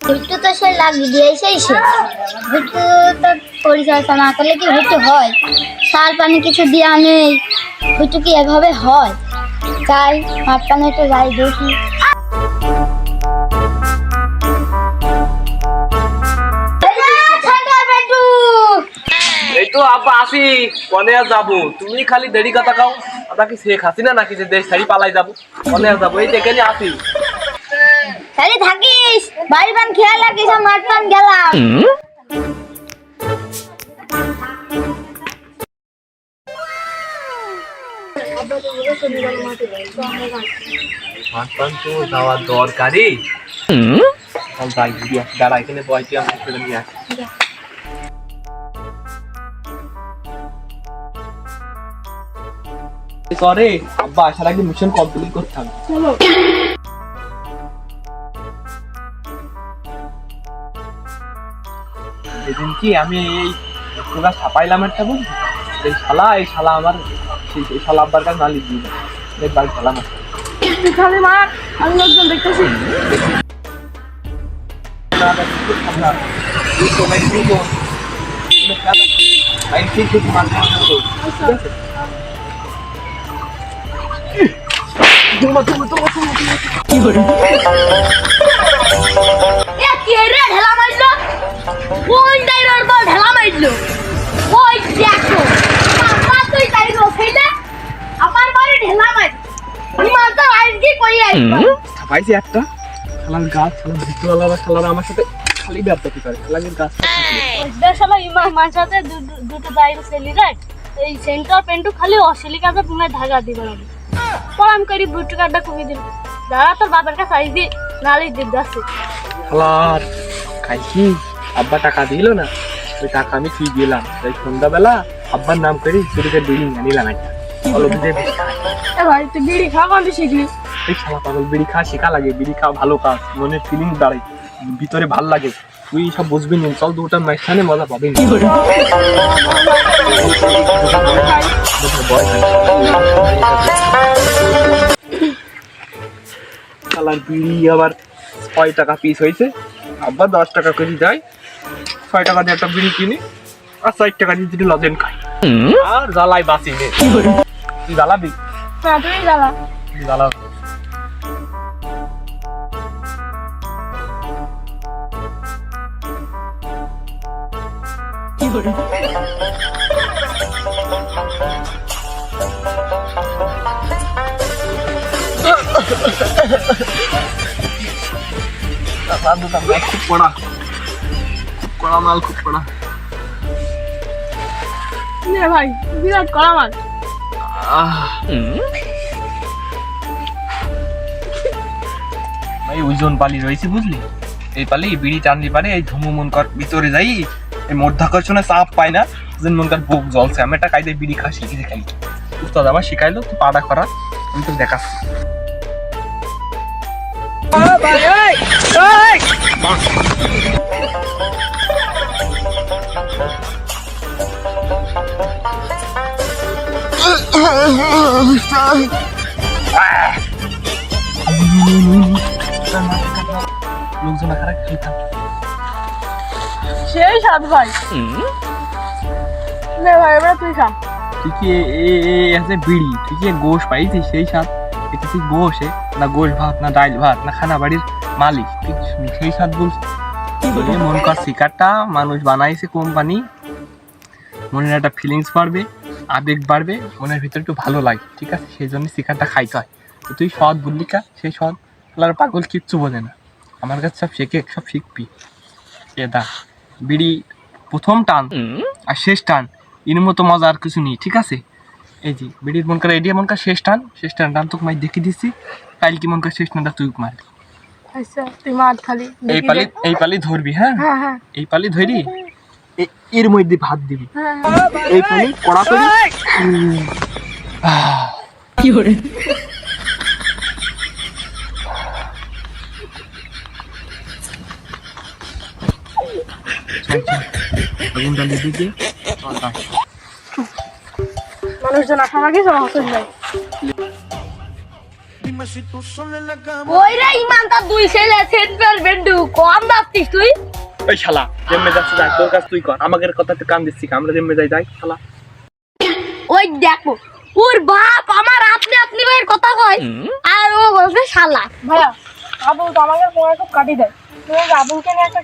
ভিট্টু তো সে লাগিয়ে দিয়েছেই সে ভিট্টু তো পরিচর্যা না করলে কি ভিট্টু হয়? সার পানি কিছু দেওয়া নেই, ভিট্টু কি এভাবে হয়? তাই মাঠ পানি একটু যাই দেখি। এই তো আব্বা আসি, কনে আর যাবো? তুমি খালি দেরি কথা কাও। আমরা কি শেখ হাসিনা নাকি যে দেশ ছাড়ি পালাই যাবো? কনে আর যাবো? এই দেখে নিয়ে আসি। তাহলে থাকিস, বাড়ি পান খেয়াল রাখিস, মাঠ পান গেলাম। মাঠ পান তো যাওয়ার দরকারই। চল যাই, দাঁড়া এখানে বয়টি আমি ফেলে নিয়ে আসি। করে আব্বা আসার আগে মিশন কমপ্লিট করতে হবে। এদিন কি আমি এই পুরা ছাপাইলাম একটা, বুঝলি? এই শালা আমার এই শালা আব্বার কাছে নালিশ দিয়ে দেয়, বাড়ি খেলাম খালি মার, আমি লোকজন দেখতেছি। ঢেলা মারলো, কোন ডাইরের বল ঢেলা মারলো? ওই দেখো তুই তাইলো সেইটা আমার বাড়ি ঢেলা মার। আমি মাথা আইজি কই আইবা পাইছি একটা শালার গাছ, শালা ভিতওয়ালা শালার আমার সাথে খালি ব্যাপারই করে। শালার গাছ শালা ইমাম মাঝাতে দুটো বাইরে সেলি রাইট এই সেন্টার পেন্টু খালি অশিলি কাজে পুনে ধাগা দিবা লাগে পরাম করি বুটু কাটা কমি দিল দাঁড়া তোর বাবার কাছে আইজি নালি দিদ যাচ্ছে শালার খাইছি। আব্বা টাকা দিল না, ওই টাকা আমি কি দিলাম? তাই সন্ধ্যাবেলা আব্বার নাম করে চুরিকে বিড়ি আনিলাম একটা। বলো বুঝে এ ভাই তুই বিড়ি খাওয়া কোন শিখলি? এই শালা পাগল, বিড়ি খাওয়া শেখা লাগে। বিড়ি খাওয়া ভালো কাজ, মনের ফিলিং দাঁড়ায়, ভিতরে ভাল লাগে। তুই সব বুঝবি না, চল দুটা মাইখানে মজা পাবি না। শালার বিড়ি আবার 6 টাকা পিস হয়েছে, আব্বা 10 টাকা করে দেয়। 6 টাকা দিয়ে একটা বিড়ি কিনি আর 4 টাকা দিয়ে যদি লজেন খাই আর জ্বালাই বাঁচি নে। তুই জ্বালাবি? না তুই জ্বালা। জ্বালা খুব কড়া মাল, খুব কড়া। নে ভাই বিরাট কড়া মাল। ভাই ওজন পালি রয়েছে, বুঝলি? এই পালি বিড়ি টানলি পারে এই ধুমু মন কর ভিতরে যাই, এই মধ্যাকর্ষণে চাপ পায় না, যেন মন কর বুক জ্বলছে। আমি একটা কায়দায় বিড়ি খা শিখেছি খালি, উস্তাদ আমার শিখাইলো। তুই পাড়া করা আমি তো দেখাচ্ছি। লোকজন খারাপ খেতাম সেই সাত ভাই। নে ভাই এবার তুই খা। তুই কি আছে বিড়ি, তুই কি গোশ পাইছিস? সেই সাথ এটা তুই গোশে না, গোশ ভাত না, ডাইল ভাত না, খানা বাড়ির মালিক তুই সেই সাথ বলছিস? মন কর শিকারটা মানুষ বানাইছে কোম্পানি, মনের একটা ফিলিংস বাড়বে, আবেগ বাড়বে, মনের ভিতরে একটু ভালো লাগে, ঠিক আছে? সেই জন্য শিকারটা খাইতে হয়। তো তুই সৎ বললি কা, সেই সৎ পাগল কিচ্ছু বোঝে না। আমার কাছে সব শেখে, সব শিখবি। দা বিড়ি প্রথম টান আর শেষ টান, এর মতো মজা আর কিছু নেই, ঠিক আছে? এই যে বিড়ির মন করে এডিয়া মন কর শেষ টান টান তোকে মাই দেখে দিচ্ছি, কাল কি মন কর শেষ টানটা তুই মার। আচ্ছা তুই মার খালি এই পালি ধরবি। হ্যাঁ হ্যাঁ এই পালি ধরি, এর মধ্যে ভাত দিবি, এই পালি কড়া করি। কি করে মানুষজন আসার আগে সব হসল যায়। ওই রে ইমান তার দুই ছেলে সেন্টার বেন্ডুক কম যাচ্ছিস তুই? ওই শালা জেমে যাচ্ছে যাই, তোর কাছ তুই কর, আমাদের কথাতে কান দিচ্ছি, আমরা জেমে যাই যাই শালা। ওই দেখো ওর বাপ আমার আপনি আপনি ভাইয়ের কথা কয় আর ও বলছে শালা। ভাইয়া আবুল তো আমাকে সময় খুব কাটি দেয়। তুমি যে আবুলকে নিয়ে একটা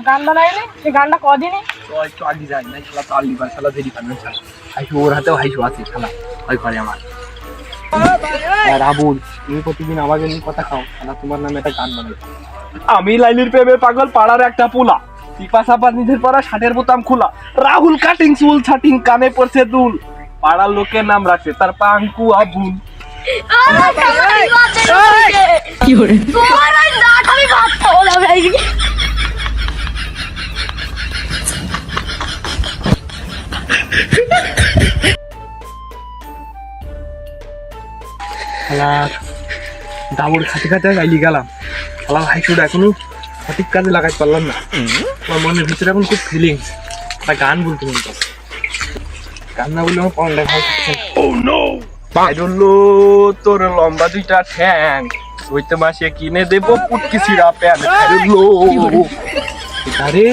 গান বানাইলে, সেই গানটা কদিনই তো একটু আগে যাই না শালা, তো আলিবার শালা দেরি পান শালা, হাইসু ওর হাতেও হাইসু আছে শালা, ওই করে আমার। আর আবুল তুমি প্রতিদিন আমাকে নিয়ে কথা খাও শালা, তোমার নামে একটা গান বানাই। আমি লাইনের প্রেমে পাগল, পাড়ার একটা পোলা, পিপাসাপাত নিজের পরা, শার্টের বোতাম খোলা, রাহুল কাটিং চুল ছাটিং, কানে পড়ছে দুল, পাড়ার লোকের নাম রাখছে তার পাঙ্কু আবুল। কি করে তোর ওই দাঁত আমি ভাত খাবো না ভাই। শালা দাবর খাতে খাতে গাইলি গেলাম শালা, হাইসুটা এখনো সঠিক কাজে লাগাইতে পারলাম না। আমার মনের ভিতরে এখন খুব ফিলিংস, একটা গান বলতে মন চাচ্ছে, গান না বললে আমার পড়াটা ভালো থাকছে না। পাইরলো তোর লম্বা দুইটা ঠ্যাং, হইতে মাসে কিনে দেবো পুটকি সিরা প্যান। পাইরলো আরে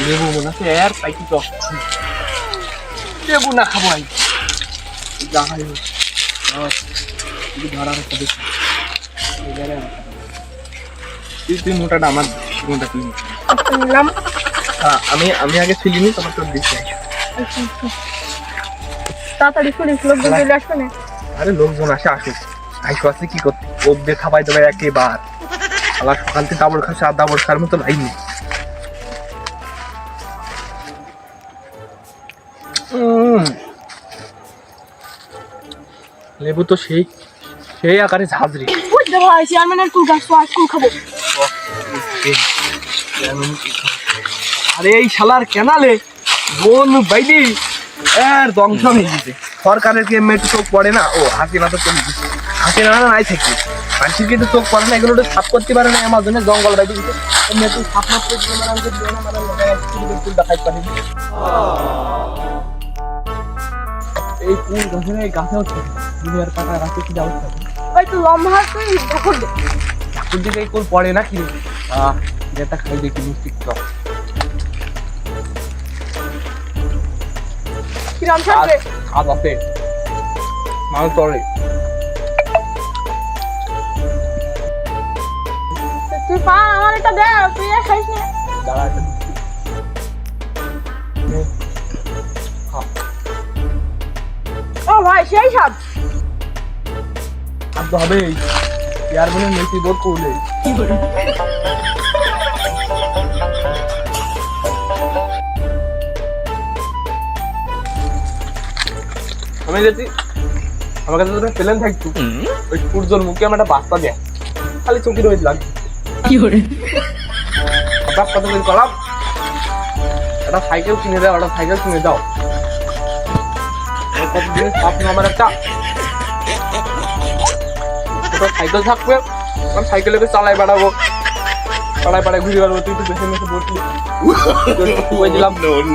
লেবু মনে আছে আর পাইকি তো লেবু না খাবো আই যাই ধরার বেশি তুই মোটাটা আমার মোটা তুই নিলাম। আমি আমি আগে ছিলিনি, তোমার তোর দিচ্ছি। তাড়াতাড়ি শুনিস, লোকজন চলে আসবে না। আরে লোকজন আসে আসুক, আইসো আছে কি করতে, ওদের খাবাই দেবে একেবার শালা, সকাল থেকে দাবর খাচ্ছে আর দাবর খাওয়ার মতো লাইনি। লেবু তো সেই সেই আকারে ঝাঁঝরি। বুঝতে ভাই চেয়ারম্যানের কুল গাছ, কুল খাবো। আরে এই শালার কেনালে বোন বাইদি আর ধ্বংস হয়ে গেছে, সরকারের কি মেট্রো চোখ পড়ে না? ও হাসিনা তো চলে গেছে, হাসিনা না নাই থেকে মানুষের কিন্তু চোখ পড়ে না, এগুলো তো সাফ করতে পারে না আমাজনে জঙ্গল বাইদি গেছে, মেট্রো সাফ না করতে পারে আমাদের জীবনে মানে ফুল দেখাই পারি। এই ফুল গাছে না, এই গাছেও থাকে দুনিয়ার কাটা গাছে কি যাও থাকে, ওই তো লম্বা হাত তুই ঠাকুর দে। ঠাকুর দিকে এই ফুল পড়ে না কি? যেটা খাই দেখি মিষ্টি টক কিরাম থাকবে? স্বাদ আছে, মাল চলে। তুই পা আমার একটা দে, তুই আর খাইস না। দাঁড়া একটা ও ভাই সেই স্বাদ। খাদ্য হবে চেয়ারম্যানের নীতি বোধ করলে আমি যেছি, আমার কাছে তোর প্লেন থাকতো, ওই সূর্যর মুখে আমার একটা বার্তা দেয়, খালি চোখে রয়েছে লাগবে কি করে বার্তা তৈরি করলাম, একটা সাইকেল কিনে দাও, একটা সাইকেল কিনে দাও, কতদিন স্বপ্ন আমার একটা সাইকেল থাকবে, আমি সাইকেলে চালাই বেড়াবো, পাড়ায় পাড়ায় ঘুরে বেড়াবো, তুই তো বেশি মেশে বসলি দিলাম চল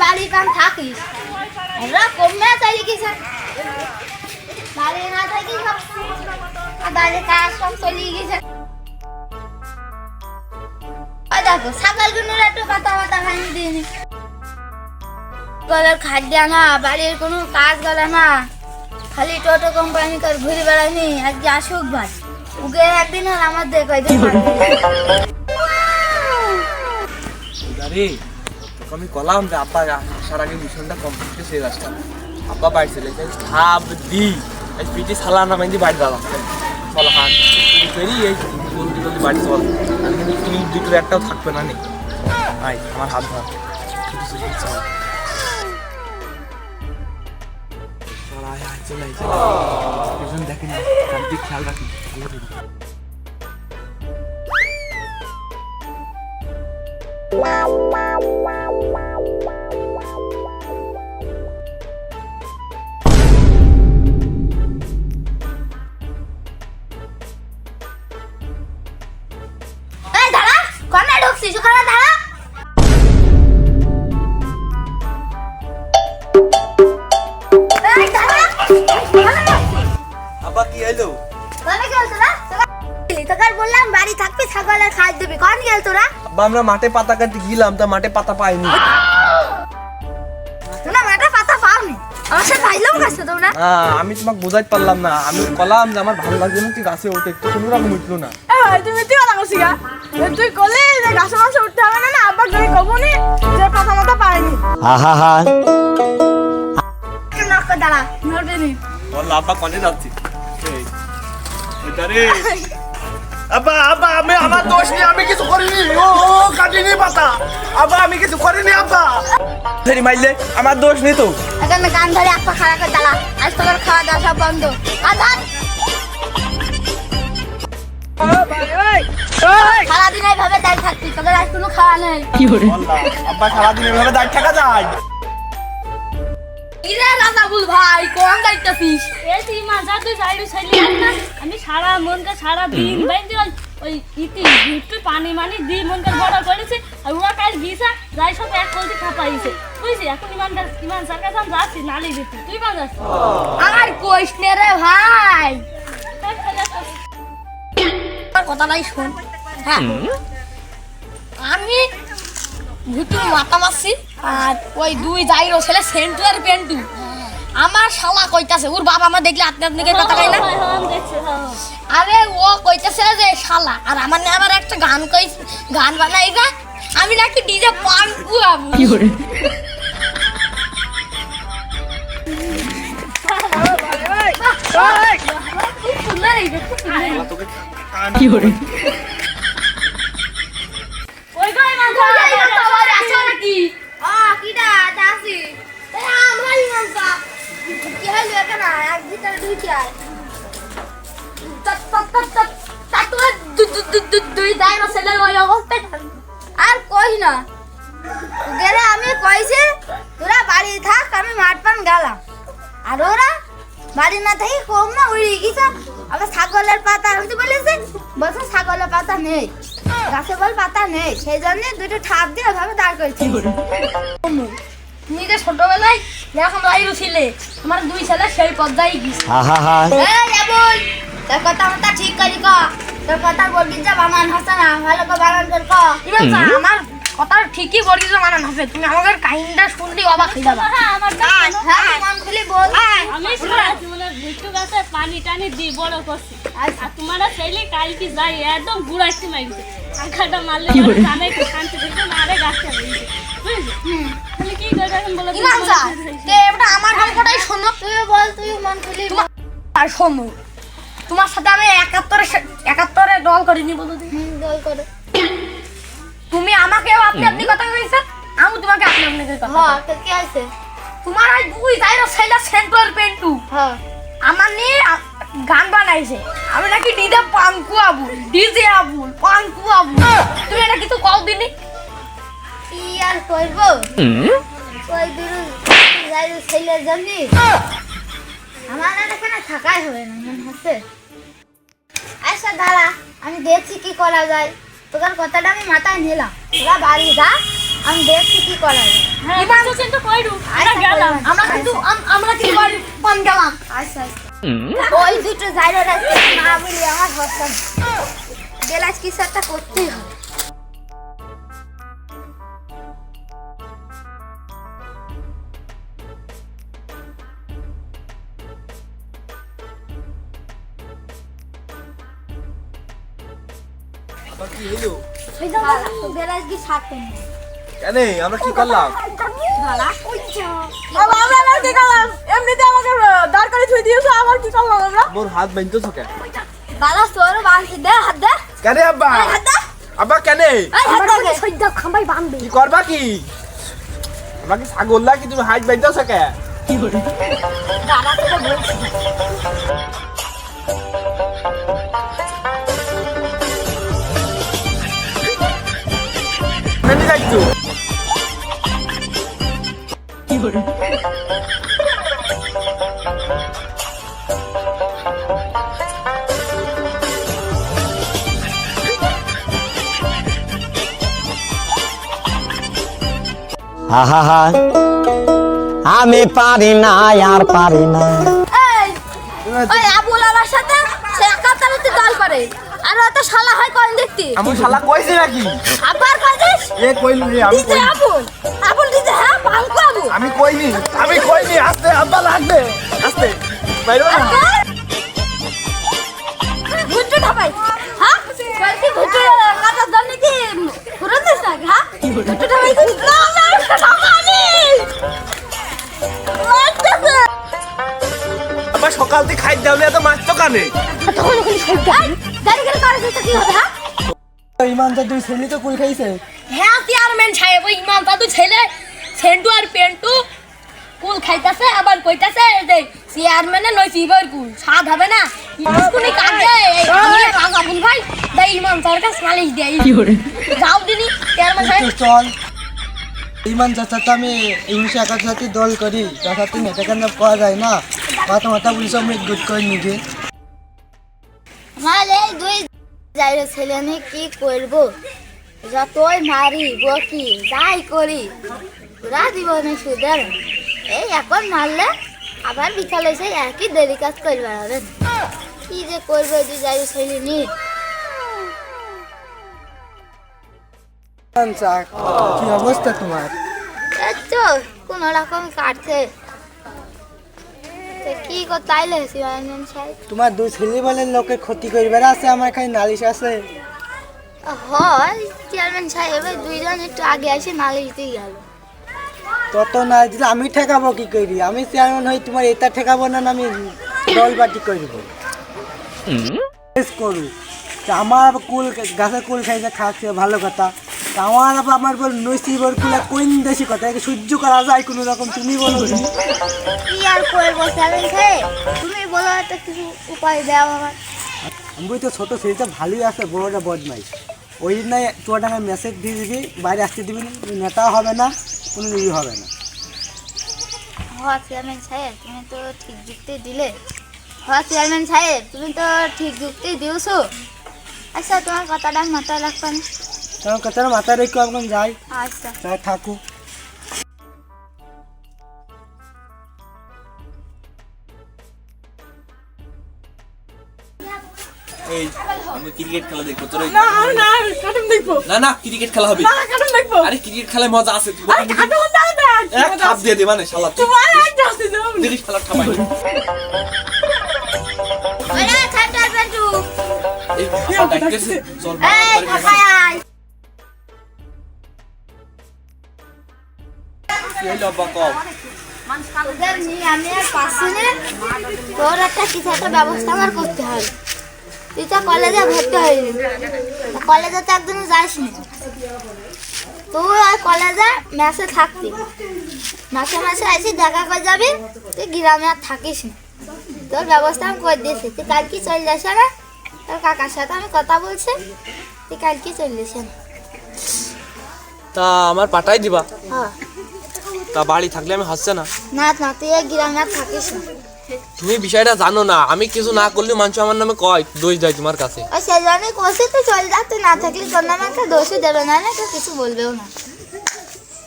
বাইরে থাকিস কমে চাইলে কি বাড়ি না থাকি সব বাড়ির কাজ সব চলে গেছে। দেখো ছাগলগুলোর একটু পাতা পাতা ভাঙি দিইনি, গলার খাদ্য না, বাড়ির কোনো কাজ গলে না, খালি টোটো কোম্পানি করে ঘুরে বেড়ায়নি। আজকে আসুক ভাই, ওকে একদিন আর আমার দেখ আমি কলাম যে আব্বা আসার আগে মিশনটা কমপ্লিট সেই রাস্তা আব্বা বাড়ি চলে ভাব দি পিটি সালা না মাইন্দি বাড়ি যাওয়া চল হাত করি এই জলদি জলদি বাড়ি চল, আর কিন্তু তুই দুটোর একটাও থাকবে না নে ভাই, আমার হাত ধর ছুটি ছুটি চল চলে চলে দেখে না, চারদিক খেয়াল রাখি। করছিস ওখানে দাঁড়া। এই দাঁড়া। আব্বা কি হলো? কোনে গেল তোরা? তোকে বললাম বাড়ি থাকবি ছাগলের খাই দিবি, কোন গেল তোরা? আব্বা আমরা মাঠে পাতা কাটতে গেলাম, তা মাঠে পাতা পাইনি। তোরা মাঠে পাতা পাওনি, আমার সাথে পাইলাম গাছে তোমরা। আমি তোমাকে বোঝাইতে পারলাম না, আমি কলাম যে আমার ভালো লাগছে না, তুই গাছে ওঠে, একটু কোনো রকম উঠলো না। তুমি তুই কথা করছিস গা? তুই কলে যে গাছে মাছে উঠতে হবে না, আব্বা তুমি কব নি যে পাতা মাথা পাইনি। নক দাঁড়া, নড়বে নি। বল আব্বা কোনে যাচ্ছি? রে আব্বা আব্বা আমি আমার দোষ নেই, আমি কিছু করিনি, ও কাটিনি পাতা, আব্বা আমি কিছু করিনি আব্বা। ফেরি মাইলে আমার দোষ নেই তো। এখানে গান ধরে একটা খাড়া করে দাঁড়া, আজ তোর খাওয়া দাওয়া সব বন্ধ। আধার সারাদিন এইভাবে দাঁড়িয়ে থাকবি, তোদের আজ কোনো খাওয়া নেই। আব্বা সারাদিন এভাবে দাঁড়িয়ে থাকা যায়? কিরে রাজাবুল ভাই, কোন দাঁড়িয়েছিস? এই তুই মাজা তুই যাইরু ছেলে না, আমি সারা মনকে সারা দিন বাইরে ওই ইতি একটু পানি মানি দি মনকে বড় করেছে, আর ওরা কাল গিয়েছে যাই সব এক কলতে খাপাইছে বুঝছি। এখন ইমান সরকার যাচ্ছি নালি দিতে, তুই কোন যাচ্ছিস? আর কইস নে রে ভাই, কথা নাই শোন। হ্যাঁ আমি ভুতুর মাথা মারছি, আর ওই দুই যাইরো ছেলে সেন্টু আর পেন্টু আমার শালা কইতাছে, ওর বাবা মা দেখলে আপনি আপনি কথা কই না। আরে ও কইতাছে যে শালা, আর আমার না আবার একটা গান বানাই গা, আমি নাকি ডিজে পান কুয়াবো। কি করে কি করে ওই গায় মাজা তোমার আছে নাকি? কিডা দাসি আমরাই মানসা কি হলো এখানে এক ভিতরে দুই চাই দুই দাইরা ছেলে ওই অবস্থায় আর কই না গেলে আমি কইছি তোরা বাড়ি থাক, আমি মাঠ পান গেলাম, আর ওরা বাড়ি না থাকি কম না উড়ে গেছে। আবার ছাগলের পাতা হইতে বলেছে, বলছে ছাগলের পাতা নেই, গাছে বল পাতা নেই, সেই জন্য দুটো ঠাপ দিয়ে ওইভাবে দাঁড় করেছি। তুমি যে ছোটবেলায় যখন বাইরে ছিলে, আমার দুই ছেলে সেই পর্যায়ে গেছে। তোর কথা মতো ঠিক করি ক, তোর কথা বলবি যে বানান হাসে না, ভালো করে বানান কর ক। আমার কথা ঠিকই বলবি যে বানান হাসে, তুমি আমাদের কাহিনীটা শুনলি অবাক হয়ে যাবে। আমার হ্যাঁ মন খুলি বল। আমি শুনেছি মানে ভুট্টু গাছে পানি টানি দি বড় করছি, আর তোমার ছেলে কালকে যাই একদম গুড়াইতে মারিছে, আখাটা মারলে কানে একটু শান্তি দিতে না, আরে গাছটা মারিছে বুঝলি। তাহলে কি করে এখন বলো ইমান স্যার তে এটা আমার গল্পটাই শোনো, তুই বল, তুই মন খুলি আর শোনো। তোমার সাথে আমি 71-এ দল করিনি, বলো দল করে। তুমি আমাকে আপনি আপনি কথা কইছেন, আমি তোমাকে আপনি আপনি কথা। হ্যাঁ তো কি আছে? তোমার ওই দুই যাইরো ছেলে সেন্টুয়ার পেন্টু হ্যাঁ আমার নিয়ে গান বানাইছে, আমি নাকি ডিজে পাঙ্কু আবুল, ডিজে আবুল পাঙ্কু আবুল। তুমি এটা কিছু কও দিনি? কি আর কইব, ওই দুই যাইরো ছেলে জানি আমার আর এখানে থাকাই হবে না মনে হচ্ছে। আচ্ছা দাঁড়া, আমি দেখছি কি করা যায়, তোর কথাটা আমি মাথায় নিলাম, তোরা বাড়ি যা, আমি দেখছি কি করা যায়। হ্যাঁ কিন্তু কইরু আমরা গেলাম, আমরা কি বাড়ি পান গেলাম। আচ্ছা ওই দুটো যাইরো রাস্তা না বলি আমার হচ্ছে গেলাস কিছু একটা করতেই হবে। কি হলো? গেলাস কি ছাড়তেন কেন আমরা কি করলাম? দাঁড়া আমরা কি করলাম? এমনিতে আমাকে দাঁড় করে থুই দিয়েছো, আবার কি করলাম আমরা? মোর হাত বাঁধতেছ কেন? দাঁড়া তোর বাঁধি দে, হাত দে, কেন আব্বা? হাত দে, আব্বা কেন? হাত দে সৈদ্য খাম্বাই বাঁধবে। কি করবা কি? আমাকে ছাগল না কি তুমি হাত বাঁধতেছ কেন? দাঁড়া তোকে বলছি। মেনে যাইছো? কি করে আহা আমি পারি না আর পারি না। এই ওই আবুল আমার সাথে সে একাত্তরতে দল করে আর ও তো শালা হয় কোন দেখতি আমি শালা কইছি নাকি? আবার কইছিস এ কইলি আমি দিতে আবুল আবুল দিতে হ্যাঁ ভাঙকো আবুল আমি কইনি আস্তে আব্বা লাগবে আস্তে বাইরে না। ভুট্টু ঢাবাই হ্যাঁ কইছি ভুট্টু কাটা জানি কি ঘুরে দিস না হ্যাঁ ভুট্টু ঢাবাই না না ঢাবানি আবার সকাল থেকে খাই দাও এত মাছ তো কানে। তখন ওখানে সরকার গাড়ি গাড়ি করে দিতে কি হবে হ্যাঁ ইমান তো দুই ছেলে তো কুল খাইছে। হ্যাঁ চেয়ারম্যান সাহেব ওই ইমাম দাদু ছেলে সেন্টু আর পেন্টু কুল খাইতাছে আবার কইতাছে যে চেয়ারম্যানে নয় ফিভার কুল স্বাদ হবে না স্কুলে কাজে আমি কাজ আবুল ভাই তাই ইমাম স্যার কাছে নালিশ দেই যাও দিনি চেয়ারম্যান সাহেব চল ইমান চাচাতে আমি ইংলিশে একাত্তরতে দল করি চাচাতে নেতা কেন পাওয়া যায় না মাথা মাথা পুলিশ আমি গুড করে নিজে আমার এই দুই যাইরে ছেলে নিয়ে কি করবো, যতই মারি বকি যাই করি পুরা জীবনে সুদের। এই এখন মারলে আবার বিকালে সেই একই দেরি কাজ করে বেড়াবেন। কি যে করবে দুই যাইরে ছেলে নিয়ে। কি অবস্থা তোমার? এই তো কোন রকম কাটছে। তো কি করতে আইলে চেয়ারম্যান সাহেব? তোমার দুই ছেলে বলে লোকের ক্ষতি করবে আছে, আমার এখানে নালিশ আছে। হয় চেয়ারম্যান সাহেব ওই দুইজন একটু আগে এসে নালিশ দিয়ে গেল। তত না দিলে আমি ঠেকাবো কি করি? আমি চেয়ারম্যান হই তোমার এটা ঠেকাবো না, আমি দল বাটি করব করু। তা আমার কুল গাছের কুল খাইছে খাচ্ছে ভালো কথা, তা আমার বল নসিবর কুলা কোন দেশি কথা একে সহ্য করা যায় কোনো রকম? তুমি বলো কি আর করবো চেয়ারম্যান সাহেব, তুমি বলো একটা কিছু উপায় দাও আমার। আমি তো ছোট ছেলেটা ভালোই আছে, বড়টা বদমাই। ওই জন্য তোর টাকা মেসেজ দিয়ে দিবি, বাইরে আসতে দিবি না, নেতা হবে না, কোনো ইয়ে হবে না। হ্যাঁ চেয়ারম্যান সাহেব তুমি তো ঠিক যুক্তি দিলে। হ্যাঁ চেয়ারম্যান সাহেব তুমি তো ঠিক যুক্তি দিওছো। আচ্ছা তোমার কথাটা মাথায় রাখবেন। কারণ কথাটা মাথায় রেখে এখন যাই, আচ্ছা তাই থাকো। এই আমি ক্রিকেট খেলা দেখবো তোর। না না কাটুন দেখবো, না না ক্রিকেট খেলা হবে। না কাটুন দেখবো। আরে ক্রিকেট খেলায় মজা আছে। তুই আরে কাটুন দেখবে, এক থাপ দিয়ে দে মানে শালা তুই তোমার একটা আছে যাও। দেখিস খেলা ঠাপাই। ওরে ছাড়টা বেটু এই ডাকতেছে চল এই ফাঁকায় আয়। এই লব্বা কও। তোদের নিয়ে আমি আর পাচ্ছি না, তোর একটা কিছু একটা ব্যবস্থা আমার করতে হবে। তুই তো কলেজে ভর্তি হয়নি, কলেজে তো একদিনও যাসনি। তুই আর কলেজে মেসে থাকতি, মাসে মাসে এসে দেখা করে যাবি। তুই গ্রামে আর থাকিস না, তোর ব্যবস্থা আমি করে দিয়েছি। তুই কালকে চলে যাস না, তোর কাকার সাথে আমি কথা বলছি, তুই কালকে চলে যাস না। তা আমার পাঠাই দিবা? হ্যাঁ তা বাড়ি থাকলে আমি হচ্ছে না। না না তুই এই গ্রামে আর থাকিস না। তুমি বিষয়টা জানো না, আমি কিছু না করলে মানুষ আমার নামে কয়, দোষ দেয় তোমার কাছে। ওই সেই জন্যই করছি তুই চলে যা, তুই না থাকলে তোর নামে একটা দোষই দেবে না, না কেউ কিছু বলবেও না।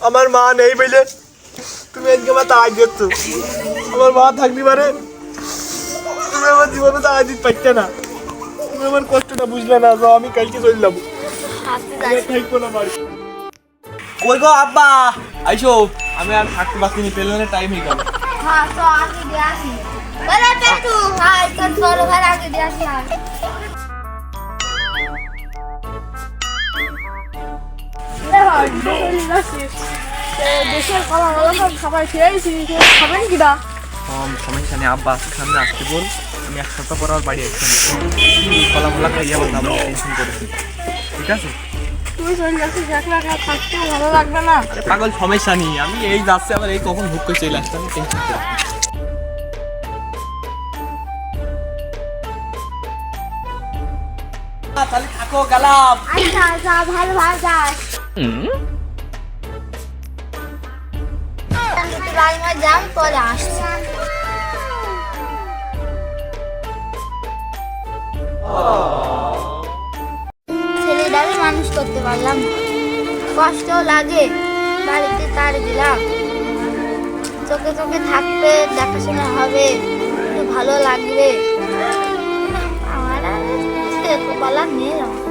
আমার মা নেই বলে তুমি আজকে আমার তাই দিচ্ছ। আমার মা থাকতে পারে, তুমি আমার জীবনে তাই দিতে পারতে না। তুমি আমার কষ্টটা বুঝলে না, যাও আমি কালকে চলে যাবো। আজকে যাস। থাকবো না বাড়ি। কই গো আব্বা আইসো, আমি আর থাকতে পারছি না, পেলে টাইম হয়ে গেল। হ্যাঁ তো আগে দিয়ে আসি। বলে পেটু হাই তোর বড় ভাই আগে দিয়ে আসি। দেশের কলা ভালো সব খাবার খেয়েছি, খাবেন কিনা? সমস্যা নেই আব্বা, সামনে আসতে বল, আমি এক সপ্তাহ পর আর বাড়ি আসছি। কলা মোলা খাইয়া বললাম, টেনশন করেছি। ঠিক আছে তুই চলে যাচ্ছিস একলা একা, থাকতেও ভালো লাগবে না। আরে পাগল সমস্যা নেই, আমি এই যাচ্ছে আবার এই কখন হুক করে চলে আসতে, আমি টেনশন করি। তাহলে থাকো, গেলাম। আচ্ছা আচ্ছা ভালো ভালো যাস। লাইনে যাম পরে আসছি। ছেলেটাকে মানুষ করতে পারলাম না, কষ্ট লাগে। বাড়িতে তার দিলাম, চোখে চোখে থাকবে, দেখাশোনা হবে, একটু ভালো লাগবে। আমার আর বলার নেই আমার।